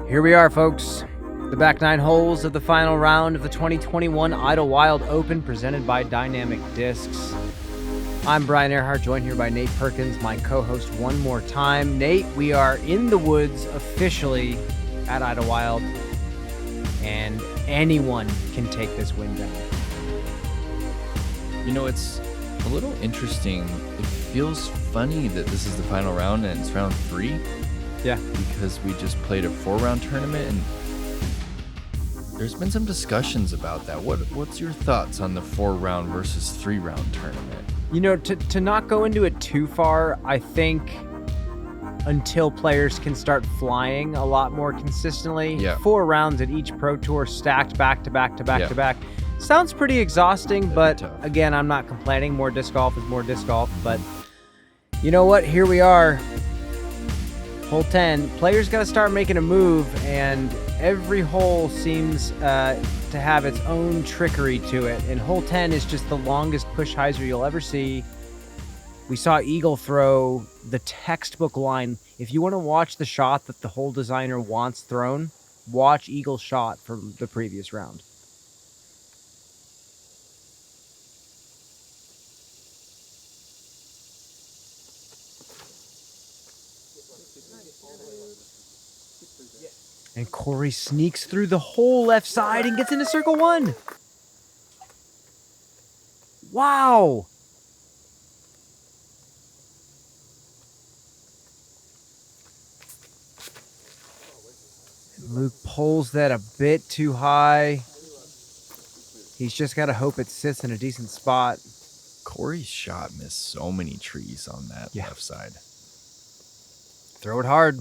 Here we are, folks. The back 9 holes of the final round of the 2021 Idlewild Open presented by Dynamic Discs. I'm Brian Earhart, joined here by Nate Perkins, my co-host one more time. Nate, we are in the woods officially at Idlewild, and anyone can take this win down. You know, it's a little interesting. It feels funny that this is the final round and it's round 3. Yeah. Because we just played a 4-round tournament and there's been some discussions about that. What's your thoughts on the 4-round versus 3-round tournament? You know, to not go into it too far, I think until players can start flying a lot more consistently, 4 rounds at each Pro Tour stacked back to back to back to back. Sounds pretty exhausting, but again, I'm not complaining. More disc golf is more disc golf. But you know what? Here we are. Hole 10. Players got to start making a move, and every hole seems to have its own trickery to it. And hole 10 is just the longest push hyzer you'll ever see. We saw Eagle throw the textbook line. If you want to watch the shot that the hole designer wants thrown, watch Eagle's shot from the previous round. And Corey sneaks through the whole left side and gets into circle 1. Wow. Luke pulls that a bit too high. He's just got to hope it sits in a decent spot. Corey's shot missed so many trees on that left side. Throw it hard.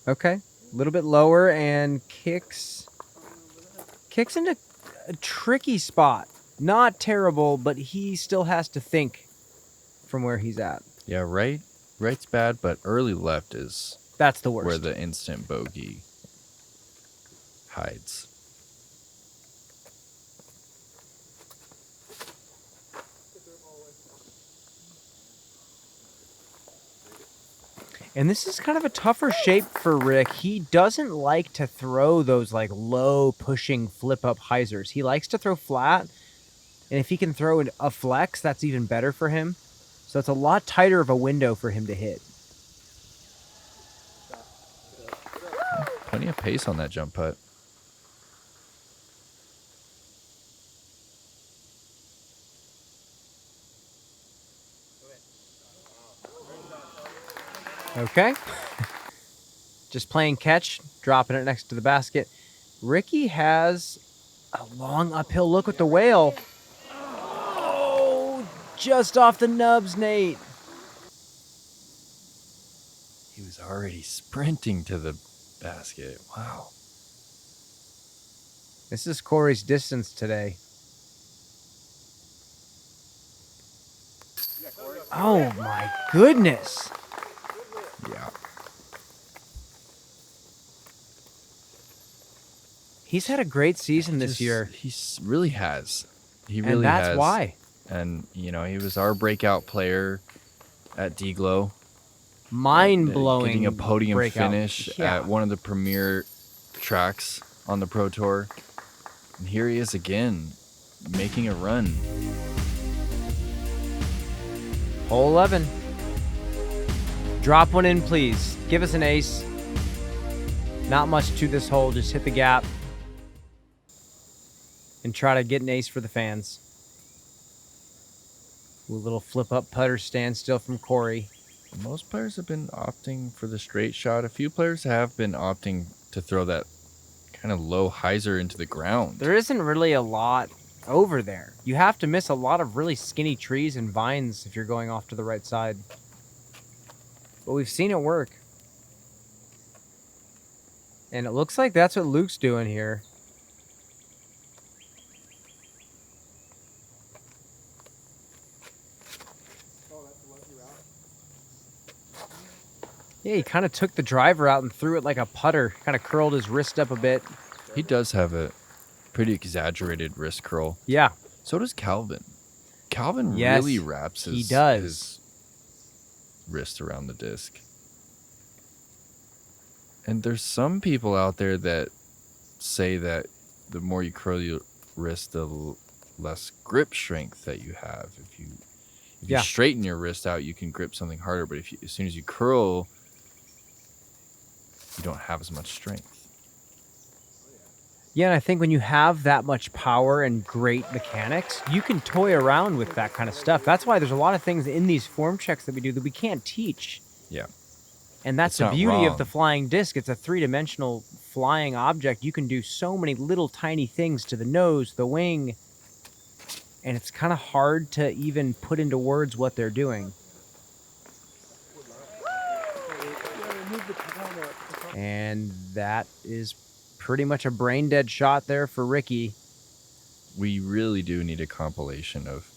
Okay, a little bit lower and kicks into a tricky spot. Not terrible, but he still has to think from where he's at. Yeah, right's bad, but early left is that's the worst. Where the instant bogey hides. And this is kind of a tougher shape for Rick. He doesn't like to throw those like low pushing flip up hyzers. He likes to throw flat. And if he can throw a flex, that's even better for him. So it's a lot tighter of a window for him to hit. Plenty of pace on that jump putt. Okay. Just playing catch, dropping it next to the basket. Ricky has a long uphill look with the whale. Oh, just off the nubs, Nate. He was already sprinting to the basket. Wow. This is Corey's distance today. Oh, my goodness. Yeah. He's had a great season this year. He really has. He really has. And that's why. And, you know, he was our breakout player at D-Glow. Mind-blowing. Getting a podium breakout finish at one of the premier tracks on the Pro Tour. And here he is again, making a run. Hole 11. Drop one in, please. Give us an ace. Not much to this hole. Just hit the gap. And try to get an ace for the fans. Ooh, a little flip-up putter standstill from Corey. Most players have been opting for the straight shot. A few players have been opting to throw that kind of low hyzer into the ground. There isn't really a lot over there. You have to miss a lot of really skinny trees and vines if you're going off to the right side. But we've seen it work. And it looks like that's what Luke's doing here. Yeah, he kind of took the driver out and threw it like a putter. Kind of curled his wrist up a bit. He does have a Pretty exaggerated wrist curl. Yeah. So does Calvin. Calvin really wraps his wrist around the disc. And there's some people out there that say that the more you curl your wrist, the less grip strength that you have. If you straighten your wrist out, you can grip something harder. But as soon as you curl, you don't have as much strength. Yeah, and I think when you have that much power and great mechanics, you can toy around with that kind of stuff. That's why there's a lot of things in these form checks that we do that we can't teach. Yeah. And that's the beauty of the flying disc. It's a three-dimensional flying object. You can do so many little tiny things to the nose, the wing, and it's kind of hard to even put into words what they're doing. And that is pretty much a brain-dead shot there for Ricky. We really do need a compilation of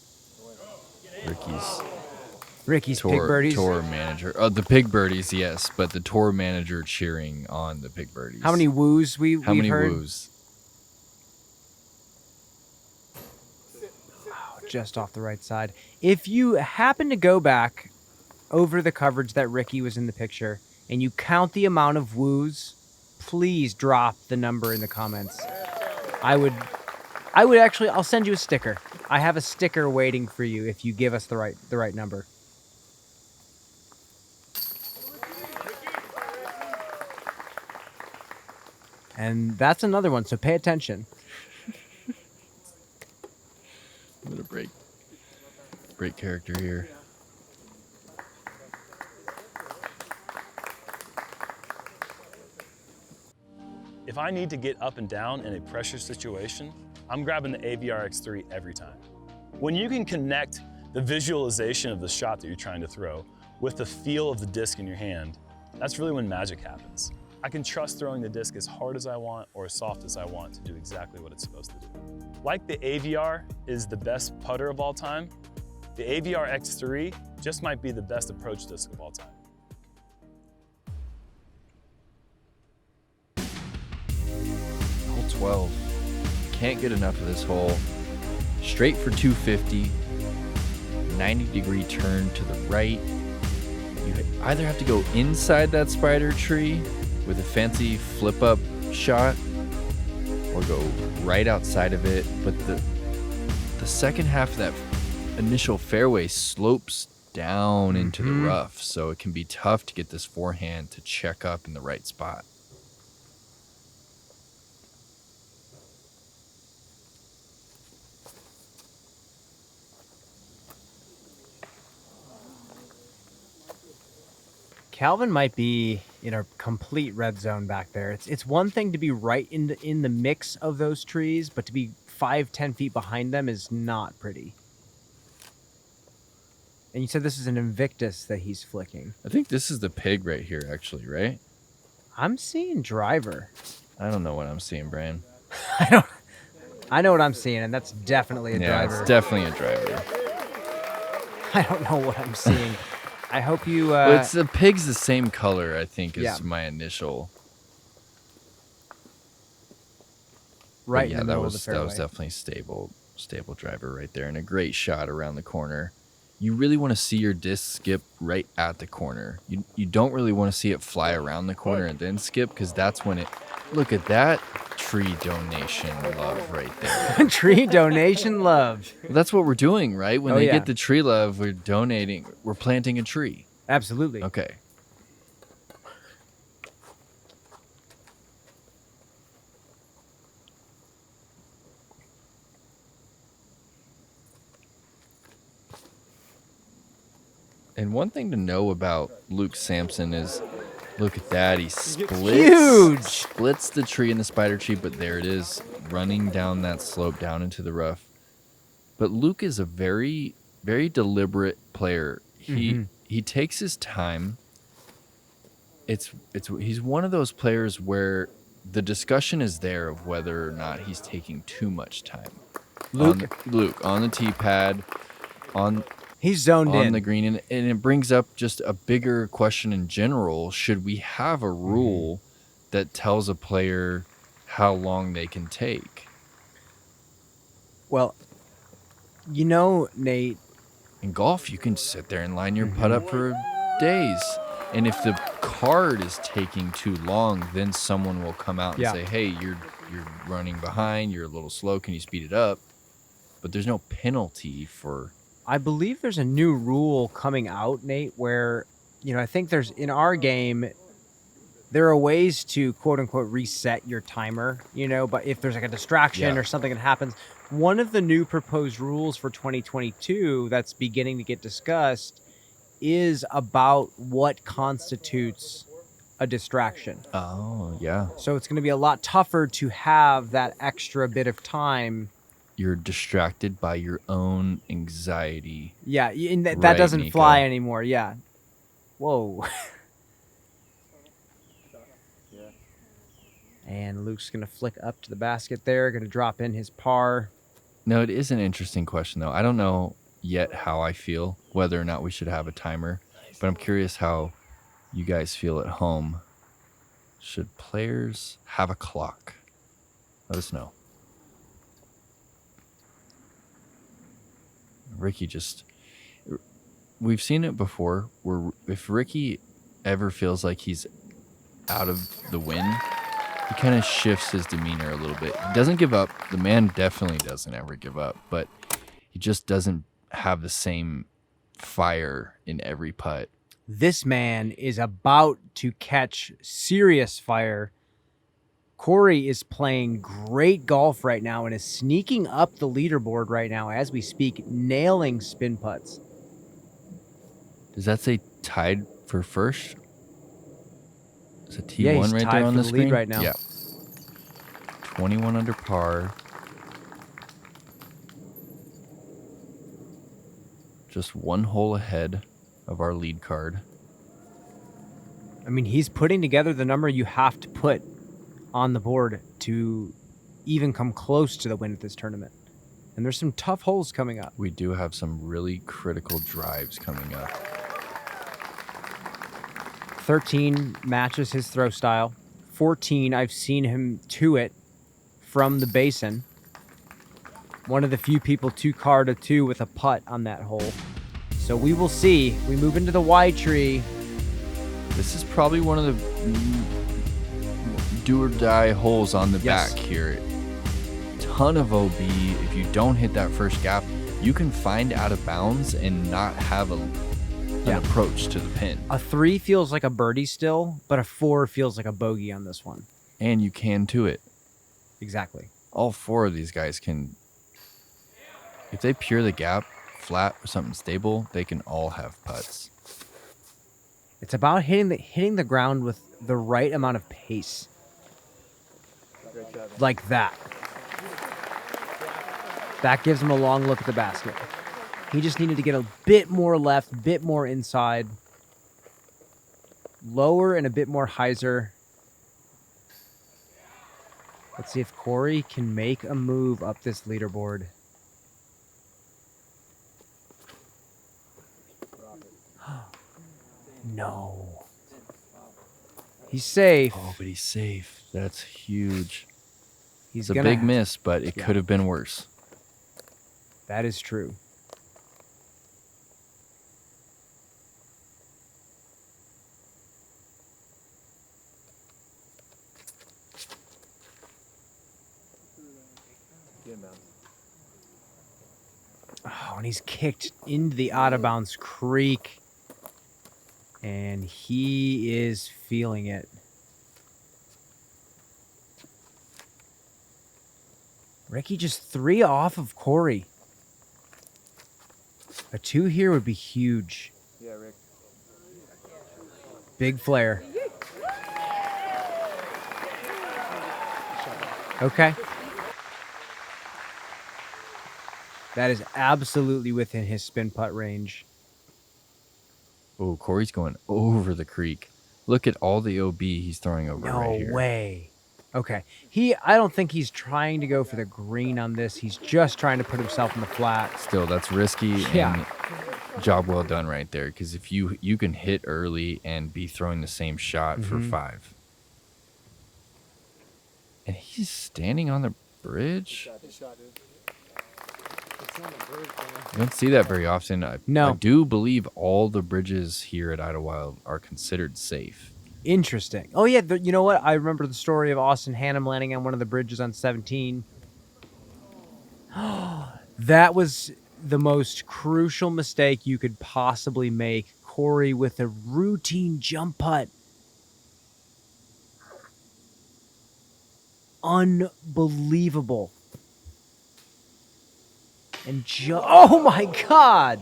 Ricky's Pig Birdies. Tour manager. The Pig Birdies, yes, but the tour manager cheering on the Pig Birdies. How many woos we've heard? How many woos? Oh, just off the right side. If you happen to go back over the coverage that Ricky was in the picture and you count the amount of woos, please drop the number in the comments. I would actually, I'll send you a sticker. I have a sticker waiting for you if you give us the right number. And that's another one, so pay attention. I'm gonna break character here. If I need to get up and down in a pressure situation, I'm grabbing the AVR X3 every time. When you can connect the visualization of the shot that you're trying to throw with the feel of the disc in your hand, that's really when magic happens. I can trust throwing the disc as hard as I want or as soft as I want to do exactly what it's supposed to do. Like the AVR is the best putter of all time, the AVR X3 just might be the best approach disc of all time. Hole 12. Can't get enough of this hole. Straight for 250. 90-degree turn to the right. You either have to go inside that spider tree with a fancy flip-up shot or go right outside of it. But the second half of that initial fairway slopes down into the rough, so it can be tough to get this forehand to check up in the right spot. Calvin might be in a complete red zone back there. It's one thing to be right in the mix of those trees, but to be 5-10 feet behind them is not pretty. And you said this is an Invictus that he's flicking. I think this is the pig right here, actually, right? I'm seeing driver. I don't know what I'm seeing, Brian. I know what I'm seeing, and that's definitely a driver. Yeah, it's definitely a driver. I don't know what I'm seeing. I hope you... Well, the pig's the same color, I think, as my initial. Right in in the middle of the fairway. That was definitely stable driver right there, and a great shot around the corner. You really want to see your disc skip right at the corner. You don't really want to see it fly around the corner and then skip, because that's when it... Look at that tree donation love right there. Tree donation love. Well, that's what we're doing, right? When they get the tree love, we're donating. We're planting a tree. Absolutely. Okay. And one thing to know about Luke Sampson is, look at that, he splits the tree in the spider tree, but there it is, running down that slope down into the rough. But Luke is a very, very deliberate player. He takes his time. He's one of those players where the discussion is there of whether or not he's taking too much time. Luke on the tee pad, he's zoned in on the green, and it brings up just a bigger question in general. Should we have a rule that tells a player how long they can take? Well, you know, Nate, In golf, you can sit there and line your putt up for days. And if the card is taking too long, then someone will come out and say, hey, you're running behind, you're a little slow, can you speed it up? But there's no penalty for... I believe there's a new rule coming out, Nate, where, I think there's, in our game, there are ways to, quote unquote, reset your timer, but if there's like a distraction or something that happens, one of the new proposed rules for 2022 that's beginning to get discussed is about what constitutes a distraction. Oh, yeah. So it's going to be a lot tougher to have that extra bit of time. You're distracted by your own anxiety. Yeah, and that doesn't Nico. fly anymore. Yeah. Whoa. And Luke's going to flick up to the basket there, going to drop in his par. No, it is an interesting question, though. I don't know yet how I feel, whether or not we should have a timer, but I'm curious how you guys feel at home. Should players have a clock? Let us know. Ricky we've seen it before where if Ricky ever feels like he's out of the win, he kind of shifts his demeanor a little bit. He doesn't give up. The man definitely doesn't ever give up, but he just doesn't have the same fire in every putt. This man is about to catch serious fire. Corey is playing great golf right now and is sneaking up the leaderboard right now as we speak, nailing spin putts. Does that say tied for first? Is it T1 yeah, he's right tied there on for the the screen? lead right now. Yeah. 21 under par. Just one hole ahead of our lead card. I mean, he's putting together the number you have to put on the board to even come close to the win at this tournament. And there's some tough holes coming up. We do have some really critical drives coming up. 13 matches his throw style. 14, I've seen him to it from the basin. One of the few people 2-card a 2 with a putt on that hole. So we will see. We move into the Y tree. This is probably one of the do or die holes on the back here. Ton of OB. If you don't hit that first gap, you can find out of bounds and not have an approach to the pin. A 3 feels like a birdie still, but a 4 feels like a bogey on this one. And you can to it. Exactly. All 4 of these guys can, if they pure the gap flat or something stable, they can all have putts. It's about hitting the ground with the right amount of pace. Like that. That gives him a long look at the basket. He just needed to get a bit more left, a bit more inside. Lower and a bit more hyzer. Let's see if Corey can make a move up this leaderboard. No. He's safe. Oh, but he's safe. That's huge. He's It's a big miss, but it could have been worse. That is true. Oh, and he's kicked into the out of bounds creek. And he is feeling it. Ricky just 3 off of Corey. A 2 here would be huge. Yeah, Rick. Big flare. Okay. That is absolutely within his spin putt range. Oh, Corey's going over the creek. Look at all the OB he's throwing over right here. No way. Okay. I don't think he's trying to go for the green on this. He's just trying to put himself in the flat. Still, that's risky. Yeah. And job well done right there. Because if you can hit early and be throwing the same shot for 5. And he's standing on the bridge. You don't see that very often. No. I do believe all the bridges here at Idlewild are considered safe. Interesting. Oh, yeah. You know what? I remember the story of Austin Hannum landing on one of the bridges on 17. That was the most crucial mistake you could possibly make. Corey with a routine jump putt. Unbelievable. And oh my God.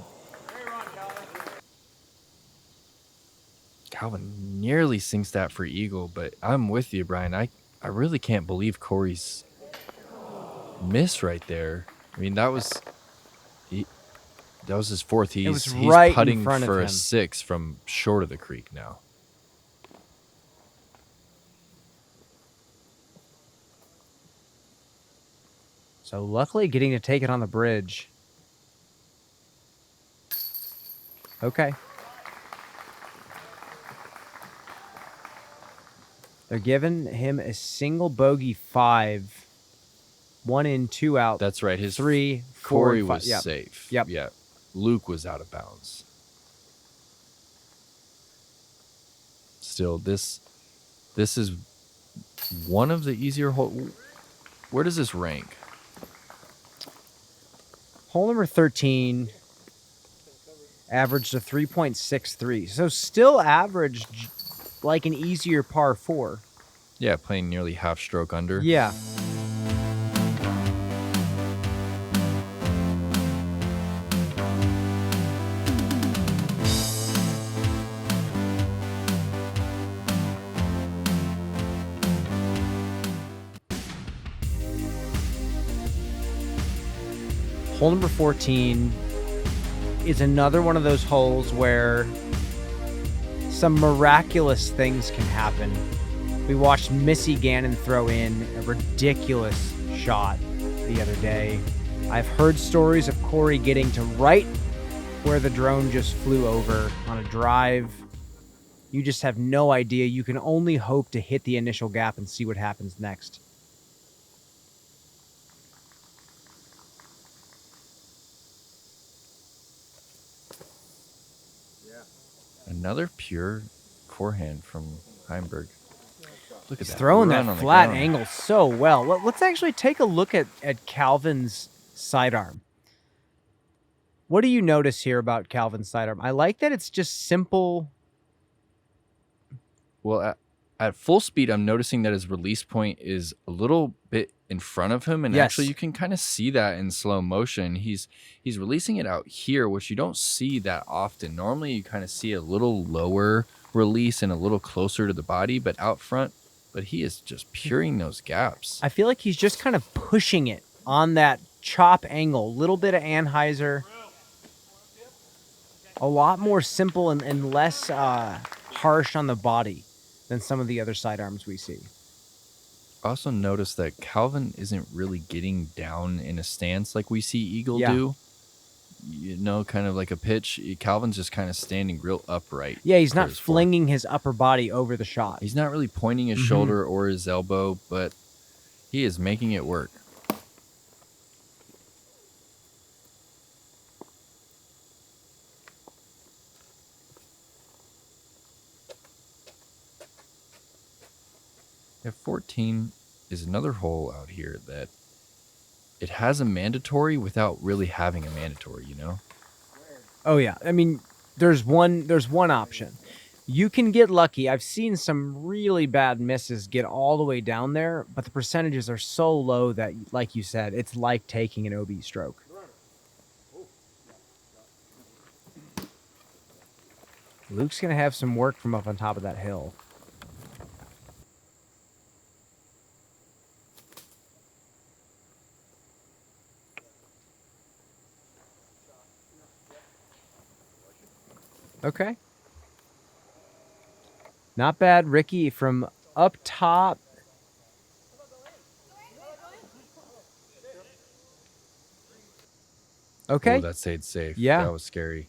Calvin nearly sinks that for eagle, but I'm with you, Brian. I really can't believe Corey's miss right there. I mean, that was his fourth. He's right putting in front for of a him. 6 from short of the creek now. So luckily getting to take it on the bridge. Okay. They're giving him a single bogey 5. 1 in, 2 out. That's right. His 3, 4, Corey 5. was Yep. safe. Yep. Yeah. Luke was out of bounds. Still, this is one of the easier hole. Where does this rank? Hole number 13 averaged a 3.63. So still averaged like an easier par 4. Yeah, playing nearly half stroke under. Yeah. Hole number 14 is another one of those holes where some miraculous things can happen. We watched Missy Gannon throw in a ridiculous shot the other day. I've heard stories of Corey getting to right where the drone just flew over on a drive. You just have no idea. You can only hope to hit the initial gap and see what happens next. Another pure forehand from Heimburg. Look at He's that. throwing run that on the flat ground. angle so well. Let's actually take a look at Calvin's sidearm. What do you notice here about Calvin's sidearm? I like that it's just simple. Well, at full speed, I'm noticing that his release point is a little bit in front of him, and Yes. actually you can kind of see that in slow motion. He's releasing it out here, which you don't see that often. Normally, you kind of see a little lower release and a little closer to the body, but out front. But he is just puring those gaps. I feel like he's just kind of pushing it on that chop angle. A little bit of Anheuser. A lot more simple and less harsh on the body than some of the other sidearms we see. Also notice that Calvin isn't really getting down in a stance like we see Eagle Yeah. do. You know, kind of like a pitch. Calvin's just kind of standing real upright. Yeah, he's for not his fork. flinging his upper body over the shot. He's not really pointing his shoulder or his elbow, but he is making it work. Yeah, 14 is another hole out here that it has a mandatory without really having a mandatory, you know? Oh yeah, I mean, there's one option. You can get lucky. I've seen some really bad misses get all the way down there, but the percentages are so low that, like you said, it's like taking an OB stroke. Luke's gonna have some work from up on top of that hill. Okay. Not bad, Ricky, from up top. Okay. Oh, that stayed safe. Yeah. That was scary.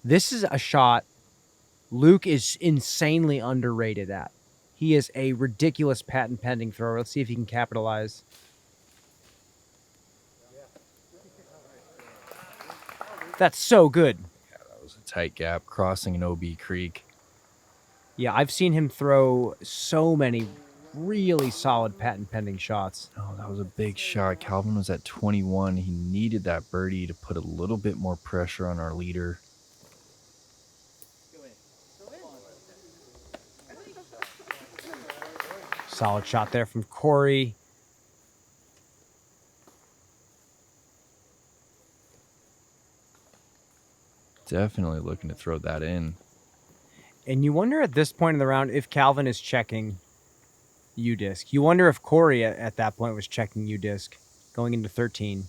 This is a shot Luke is insanely underrated at. He is a ridiculous patent pending thrower. Let's see if he can capitalize. That's so good. Yeah, that was a tight gap crossing an OB creek. Yeah, I've seen him throw so many really solid patent pending shots. Oh, that was a big shot. Calvin was at 21. He needed that birdie to put a little bit more pressure on our leader. Solid shot there from Corey. Definitely looking to throw that in. And you wonder at this point in the round if Calvin is checking U-Disc. You wonder if Corey at that point was checking U-Disc going into 13.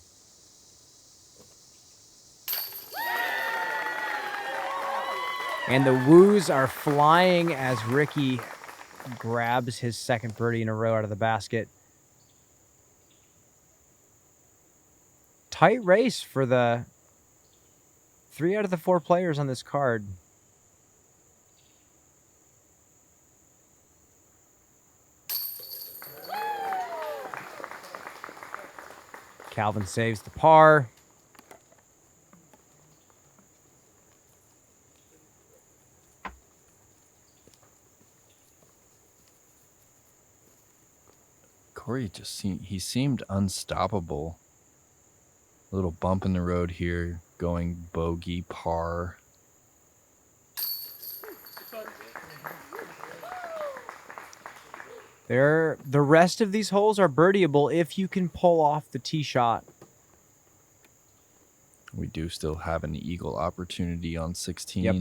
And the woos are flying as Ricky grabs his second birdie in a row out of the basket. Tight race for the 3 out of the 4 players on this card. Calvin saves the par. Corey he seemed unstoppable. A little bump in the road here, going bogey par. The rest of these holes are birdieable if you can pull off the tee shot. We do still have an eagle opportunity on 16. Yep.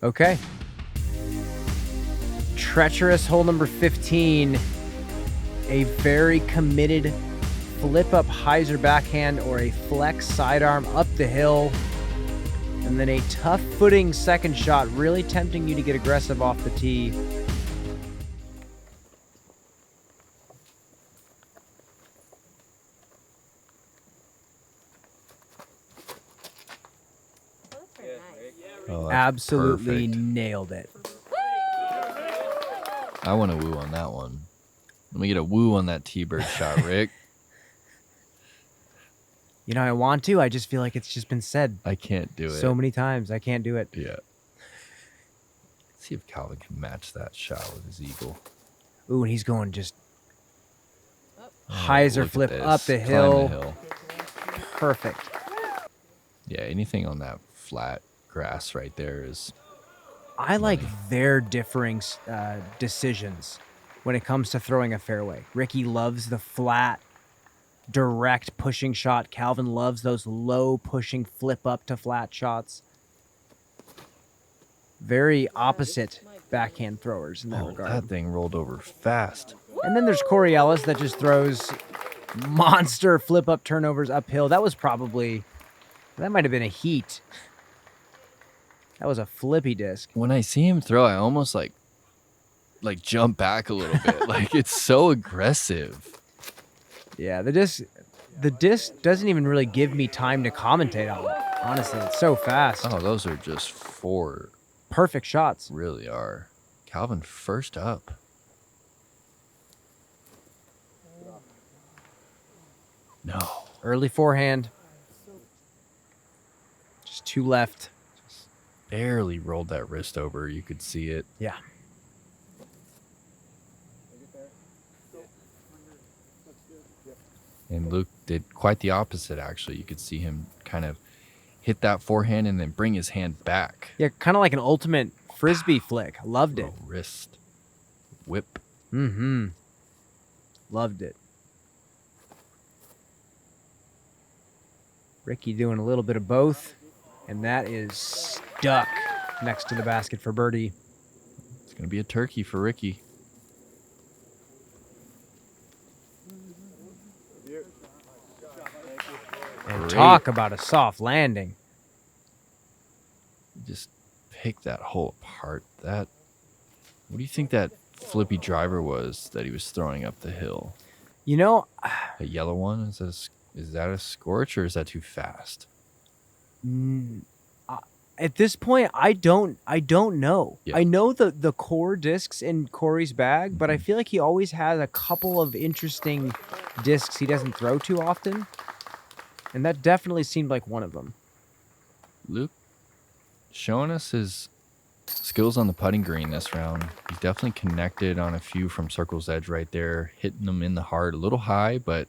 Okay. Treacherous hole number 15. A very committed flip-up hyzer backhand or a flex sidearm up the hill. And then a tough footing second shot, really tempting you to get aggressive off the tee. Oh, absolutely perfect. Nailed it. I want a woo on that one. Let me get a woo on that T-bird shot, Rick. You know, I want to. I just feel like it's just been said I can't do it. so many times. I can't do it. Yeah. Let's see if Calvin can match that shot with his eagle. Ooh, and he's going just Oh, hyzer look flip at up the this. hill. Climb the hill. Perfect. Yeah, anything on that flat grass right there is... I like their differing decisions when it comes to throwing a fairway. Ricky loves the flat, direct pushing shot. Calvin loves those low pushing flip up to flat shots. Very opposite backhand throwers in that regard. That thing rolled over fast. And then there's Corey Ellis that just throws monster flip up turnovers uphill. That might have been a heat. That was a flippy disc. When I see him throw, I almost like jump back a little bit. Like, it's so aggressive. Yeah, the disc doesn't even really give me time to commentate on it. Honestly, it's so fast. Oh, those are just 4 perfect shots. Really are. Calvin first up. No. Early forehand. Just 2 left. Barely rolled that wrist over. You could see it. Yeah. And Luke did quite the opposite, actually. You could see him kind of hit that forehand and then bring his hand back. Yeah, kind of like an ultimate frisbee flick. Loved it. Wrist whip. Mm-hmm. Loved it. Ricky doing a little bit of both, and that is stuck next to the basket for birdie. It's going to be a turkey for Ricky. And Great. talk about a soft landing. Just pick that hole apart. What do you think that flippy driver was that he was throwing up the hill? You know, A yellow one? Is that a scorch or is that too fast? At this point, I don't know. Yeah. I know the core discs in Corey's bag, but I feel like he always has a couple of interesting discs he doesn't throw too often, and that definitely seemed like one of them. Luke showing us his skills on the putting green this round. He's definitely connected on a few from circle's edge right there, hitting them in the heart, a little high, but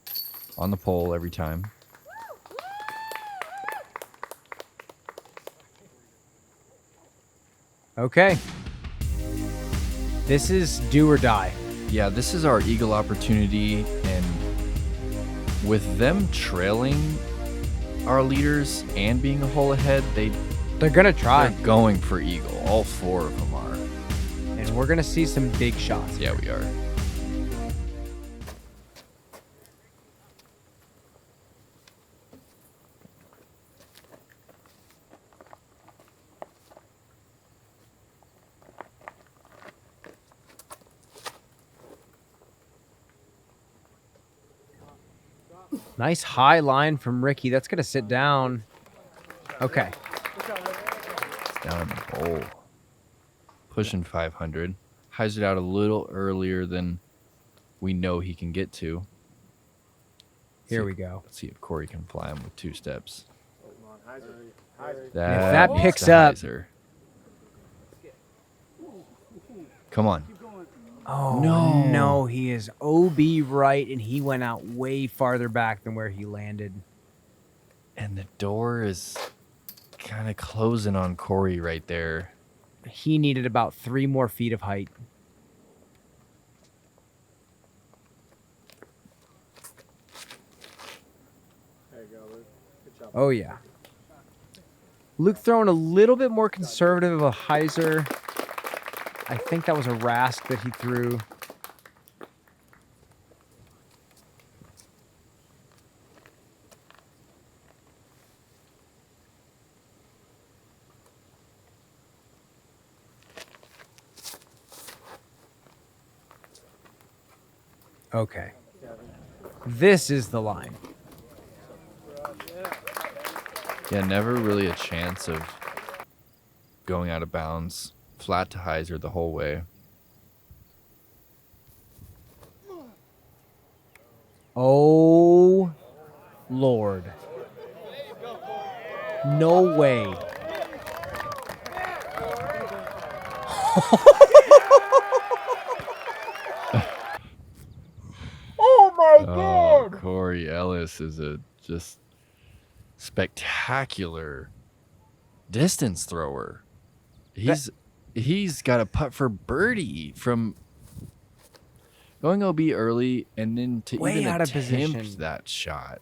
on the pole every time. Okay. This is do or die. Yeah, this is our eagle opportunity, and with them trailing our leaders and being a hole ahead, they're gonna try. They're going for eagle. All 4 of them are. And we're gonna see some big shots. Yeah, we are. Nice high line from Ricky. That's gonna sit down. Okay. It's down in the bowl. Pushing 500. Highs it out a little earlier than we know he can get to. Here we go. Let's see if Corey can fly him with 2 steps. If that is picks the up. hyzer. Come on. Oh, No. no, he is OB right, and he went out way farther back than where he landed. And the door is kind of closing on Corey right there. He needed about 3 more feet of height. There you go, Luke. Good job. Oh, yeah. Luke throwing a little bit more conservative of a hyzer. I think that was a Rask that he threw. Okay. This is the line. Yeah, never really a chance of going out of bounds. Flat to hyzer the whole way. Oh, Lord. No way. Oh, my God. Corey Ellis is a just spectacular distance thrower. He's got a putt for birdie from going OB early and then to Way even out of attempt position. that shot.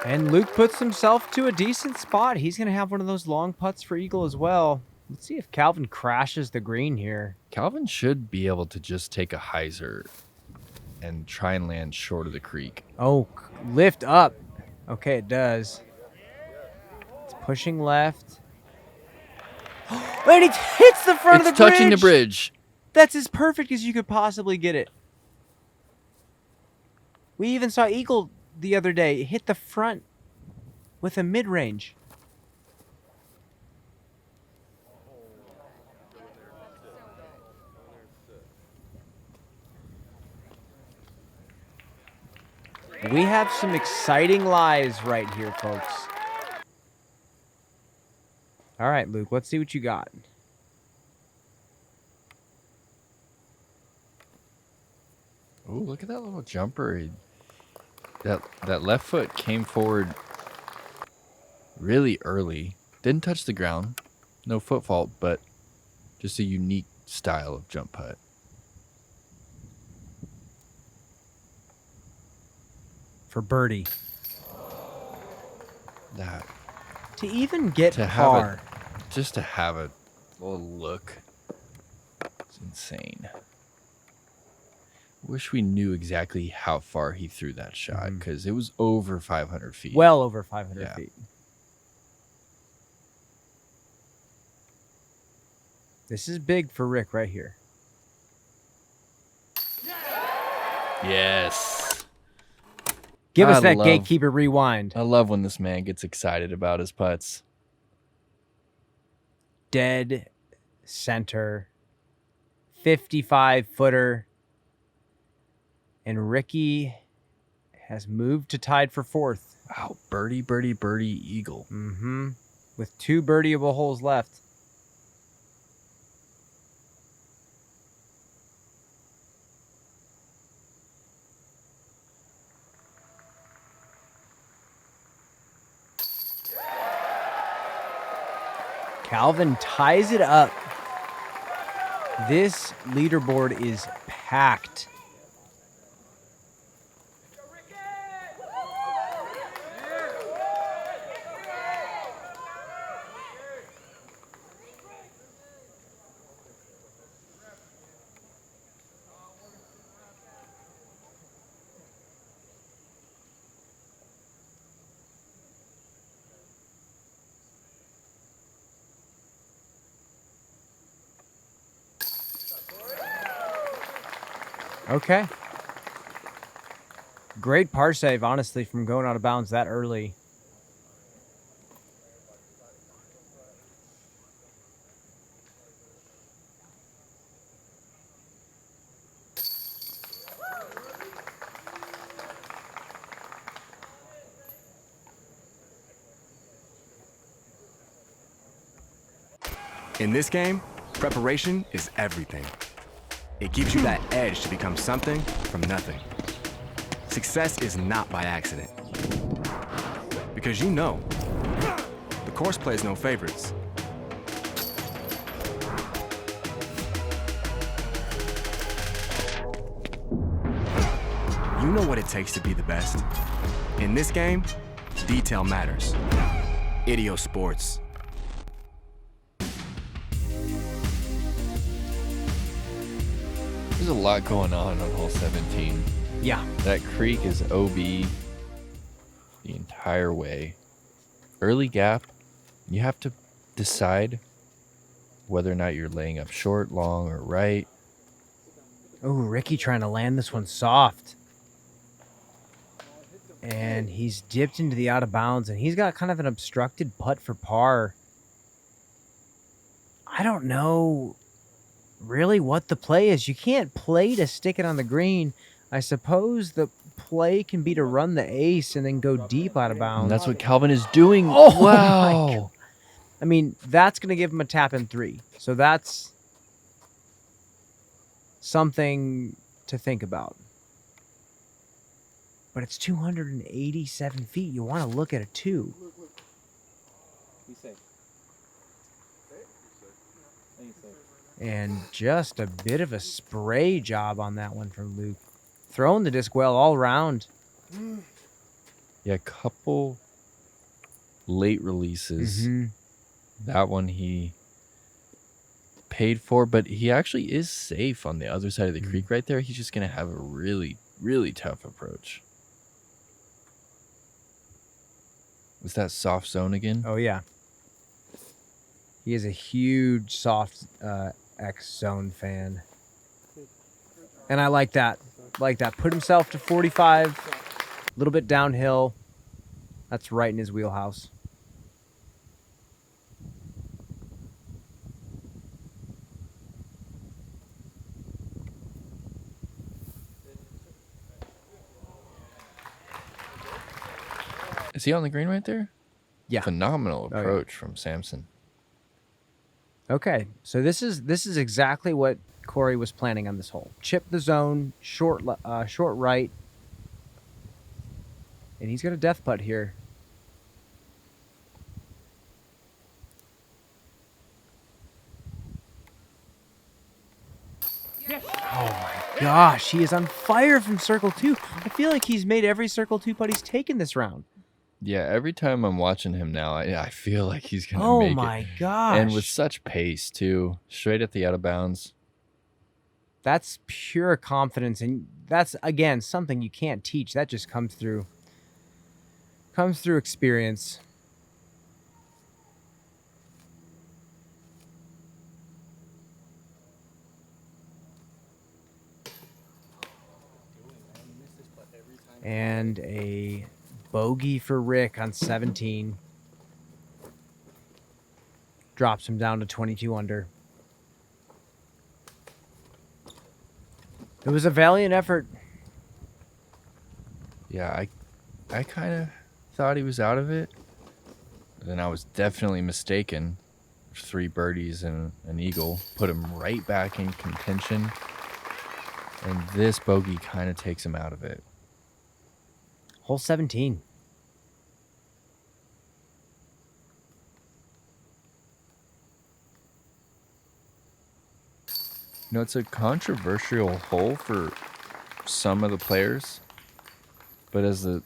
And Luke puts himself to a decent spot. He's going to have one of those long putts for eagle as well. Let's see if Calvin crashes the green here. Calvin should be able to just take a hyzer and try and land short of the creek. Oh, lift up. Okay, it does. It's pushing left. And it hits the front of the bridge. It's touching the bridge. That's as perfect as you could possibly get it. We even saw eagle the other day. It hit the front with a mid-range. We have some exciting lies right here, folks. All right, Luke, let's see what you got. Ooh, look at that little jumper. That left foot came forward really early. Didn't touch the ground. No foot fault, but just a unique style of jump putt. For birdie. That To even get to par. just to have a little look. It's insane. Wish we knew exactly how far he threw that shot because it was over 500 feet. Well over 500 feet. This is big for Rick right here. Yes. Give us that Gatekeeper rewind. I love when this man gets excited about his putts. Dead center. 55-footer. And Ricky has moved to tied for fourth. Wow, birdie, birdie, birdie, eagle. Mm-hmm. With 2 birdieable holes left. Calvin ties it up. This leaderboard is packed. Okay. Great par save, honestly, from going out of bounds that early. In this game, preparation is everything. It gives you that edge to become something from nothing. Success is not by accident. Because you know, the course plays no favorites. You know what it takes to be the best. In this game, detail matters. Idio Sports. There's a lot going on hole 17. Yeah. That creek is OB the entire way. Early gap, you have to decide whether or not you're laying up short, long, or right. Oh, Ricky trying to land this one soft. And he's dipped into the out of bounds, and he's got kind of an obstructed putt for par. I don't know really what the play is. You can't play to stick it on the green. I suppose the play can be to run the ace and then go deep out of bounds. And that's what Calvin is doing. Oh, wow. I mean, that's going to give him a tap in 3. So that's something to think about. But it's 287 feet. You want to look at a 2. Be safe. And just a bit of a spray job on that one from Luke. Throwing the disc well all around. Yeah, couple late releases. Mm-hmm. That one he paid for, but he actually is safe on the other side of the creek right there. He's just going to have a really, really tough approach. Was that soft zone again? Oh, yeah. He is a huge soft X zone fan. And I like that. Like that. Put himself to 45. A little bit downhill. That's right in his wheelhouse. Is he on the green right there? Yeah. Phenomenal Oh, yeah. approach from Samson. Okay, so this is exactly what Corey was planning on this hole. Chip the zone, short right, and he's got a death putt here. Oh my gosh, he is on fire from circle 2. I feel like he's made every circle 2 putt he's taken this round. Yeah, every time I'm watching him now, I feel like he's going to Oh make it. my gosh. And with such pace, too. Straight at the out of bounds. That's pure confidence, and that's, again, something you can't teach. That just comes through experience. And a bogey for Rick on 17. Drops him down to 22 under. It was a valiant effort. Yeah, I kind of thought he was out of it. Then I was definitely mistaken. 3 birdies and an eagle put him right back in contention. And this bogey kind of takes him out of it. Hole 17. You know, it's a controversial hole for some of the players, but as a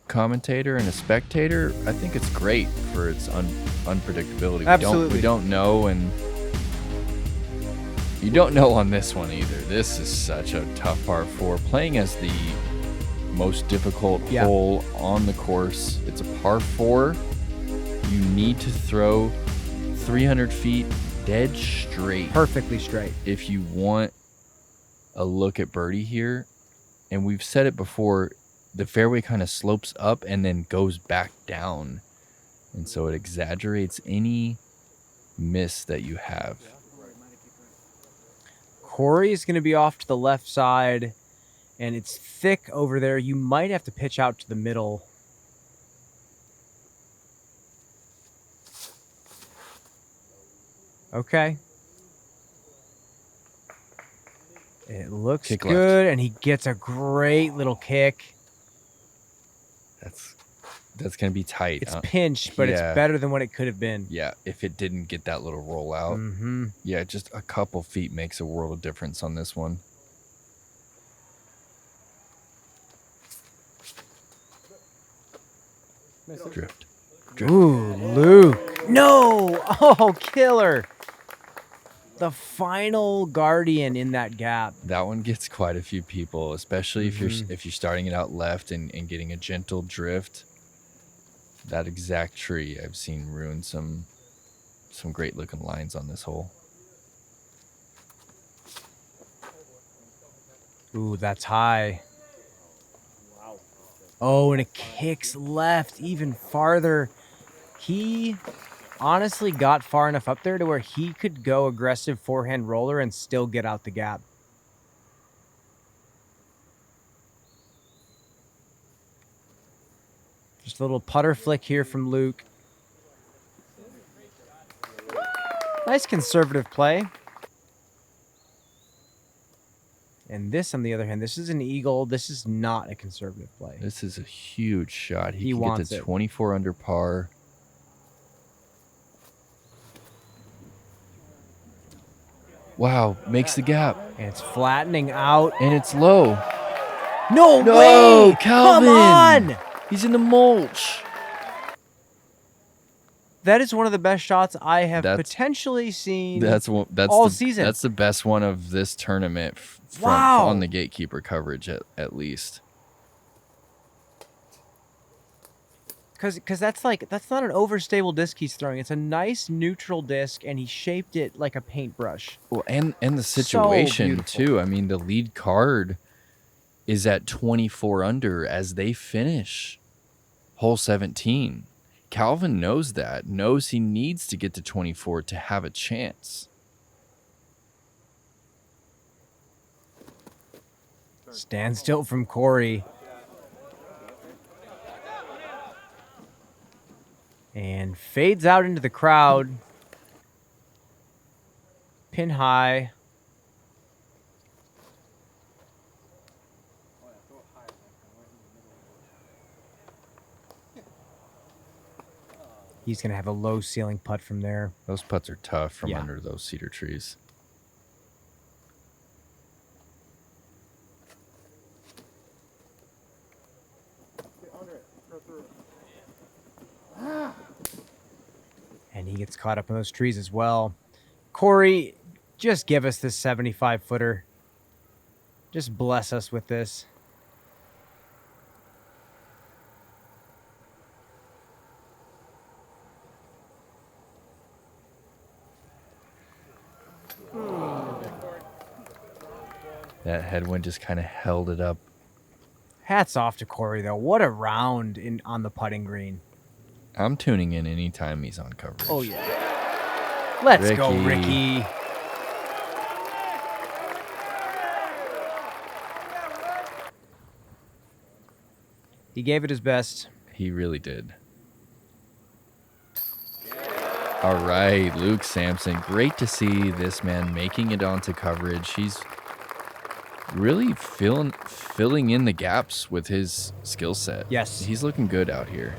commentator and a spectator, I think it's great for its unpredictability. Absolutely. We don't know, and you don't know on this one either. This is such a tough par 4. Playing as the most difficult hole on the course. It's a par 4. You need to throw 300 feet dead straight. Perfectly straight. If you want a look at birdie here, and we've said it before, the fairway kind of slopes up and then goes back down. And so it exaggerates any miss that you have. Corey is going to be off to the left side, and it's thick over there. You might have to pitch out to the middle. Okay. It looks Kick good, left. and he gets a great little kick. That's going to be tight. It's pinched, but it's yeah. better than what it could have been. Yeah, if it didn't get that little roll out. Mm-hmm. Yeah, just a couple feet makes a world of difference on this one. Drift. Ooh, Luke. No! Oh, killer. The final guardian in that gap. That one gets quite a few people, especially if you're starting it out left and getting a gentle drift. That exact tree I've seen ruin some great looking lines on this hole. Ooh, that's high. Oh, and it kicks left even farther. He honestly got far enough up there to where he could go aggressive forehand roller and still get out the gap. Just a little putter flick here from Luke. Nice conservative play. And this, on the other hand, this is an eagle. This is not a conservative play. This is a huge shot. He can wants get to it. 24 under par. Wow, makes the gap. And it's flattening out. And it's low. No way! Calvin! Come on! He's in the mulch. That is one of the best shots I have potentially seen that's all season. That's the best one of this tournament Wow. on the Gatekeeper coverage at least. Because that's not an overstable disc he's throwing. It's a nice neutral disc, and he shaped it like a paintbrush. Well, and the situation beautiful. too. I mean, the lead card is at 24 under as they finish hole 17. Calvin knows that, knows he needs to get to 24 to have a chance. Standstill from Corey. And fades out into the crowd. Pin high. He's going to have a low ceiling putt from there. Those putts are tough from under those cedar trees. And he gets caught up in those trees as well. Corey, just give us this 75-footer. Just bless us with this. That headwind just kind of held it up Hats off to Corey, though. What a round on the putting green. I'm tuning in anytime he's on coverage. Oh, yeah. Let's go, Ricky. He gave it his best. He really did. All right, Luke Sampson. Great to see this man making it onto coverage. He's really filling in the gaps with his skill set. Yes. He's looking good out here.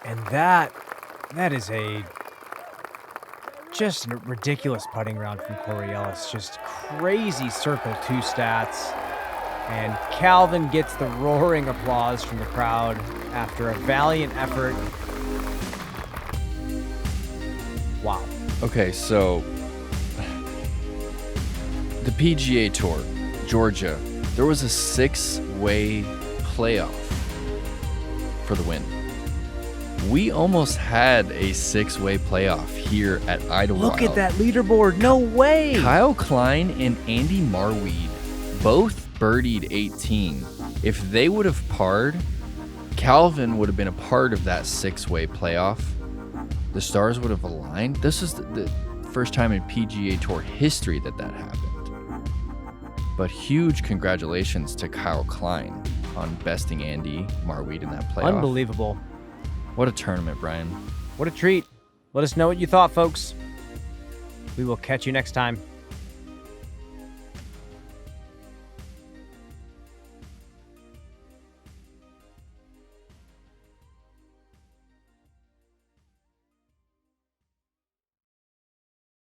And that is just a ridiculous putting round from Corey Ellis. Just crazy circle 2 stats. And Calvin gets the roaring applause from the crowd after a valiant effort. Wow. Okay, so the PGA Tour, Georgia, there was a 6-way playoff for the win. We almost had a 6-way playoff here at Idlewild. Look at that leaderboard. No way. Kyle Klein and Andy Marweed both birdied 18. If they would have parred, Calvin would have been a part of that 6-way playoff. The stars would have aligned. This is the first time in PGA Tour history that happened. But huge congratulations to Kyle Klein on besting Andy Marweed in that playoff. Unbelievable. What a tournament, Brian. What a treat. Let us know what you thought, folks. We will catch you next time.